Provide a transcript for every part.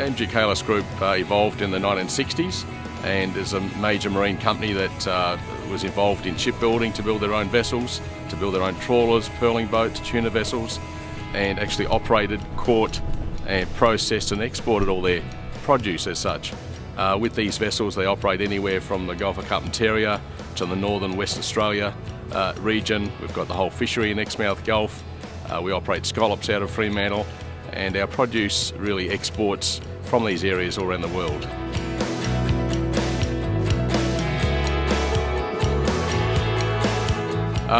MG Kailis Group evolved in the 1960s and is a major marine company that was involved in shipbuilding to build their own vessels, to build their own trawlers, pearling boats, tuna vessels, and actually operated, caught and processed and exported all their produce as such. With these vessels they operate anywhere from the Gulf of Carpentaria to the northern West Australia region. We've got the whole fishery in Exmouth Gulf. We operate scallops out of Fremantle, and our produce really exports from these areas all around the world.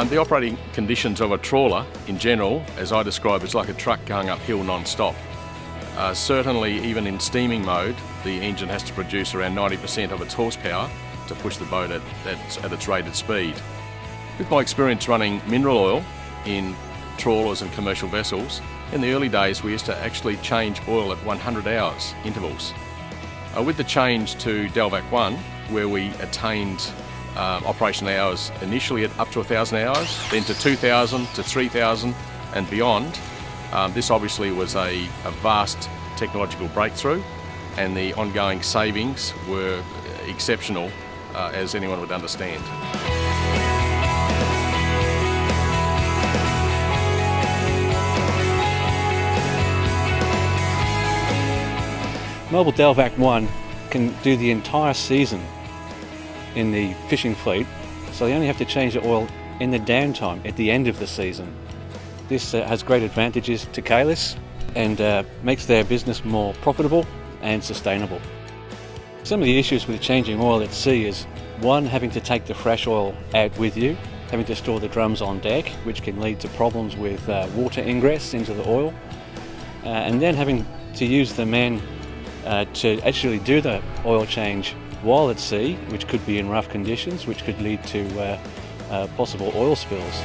The operating conditions of a trawler in general, as I describe, is like a truck going uphill non-stop. Certainly even in steaming mode, the engine has to produce around 90% of its horsepower to push the boat at its rated speed. With my experience running mineral oil in trawlers and commercial vessels, in the early days we used to actually change oil at 100 hours intervals. With the change to Delvac 1, where we attained operation hours initially at up to 1,000 hours, then to 2,000, to 3,000 and beyond, this obviously was a vast technological breakthrough, and the ongoing savings were exceptional, as anyone would understand. Mobil Delvac 1 can do the entire season in the fishing fleet, so they only have to change the oil in the downtime at the end of the season. This has great advantages to Kailis and makes their business more profitable and sustainable. Some of the issues with changing oil at sea is, one, having to take the fresh oil out with you, having to store the drums on deck, which can lead to problems with water ingress into the oil, and then having to use the men to actually do the oil change while at sea, which could be in rough conditions, which could lead to possible oil spills.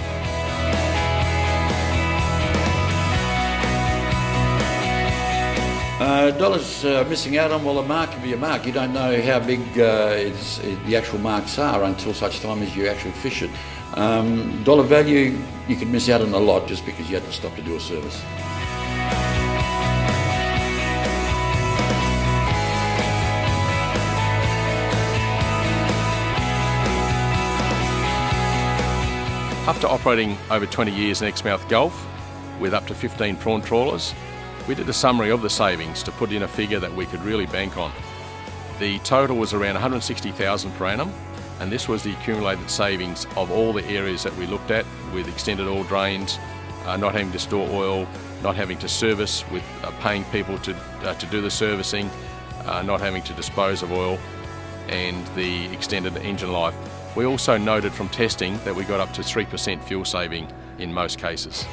Dollars missing out on, well, a mark can be a mark. You don't know how big the actual marks are until such time as you actually fish it. Dollar value, you could miss out on a lot just because you had to stop to do a service. After operating over 20 years in Exmouth Gulf with up to 15 prawn trawlers, we did a summary of the savings to put in a figure that we could really bank on. The total was around 160,000 per annum, and this was the accumulated savings of all the areas that we looked at, with extended oil drains, not having to store oil, not having to service with paying people to do the servicing, not having to dispose of oil, and the extended engine life. We also noted from testing that we got up to 3% fuel saving in most cases.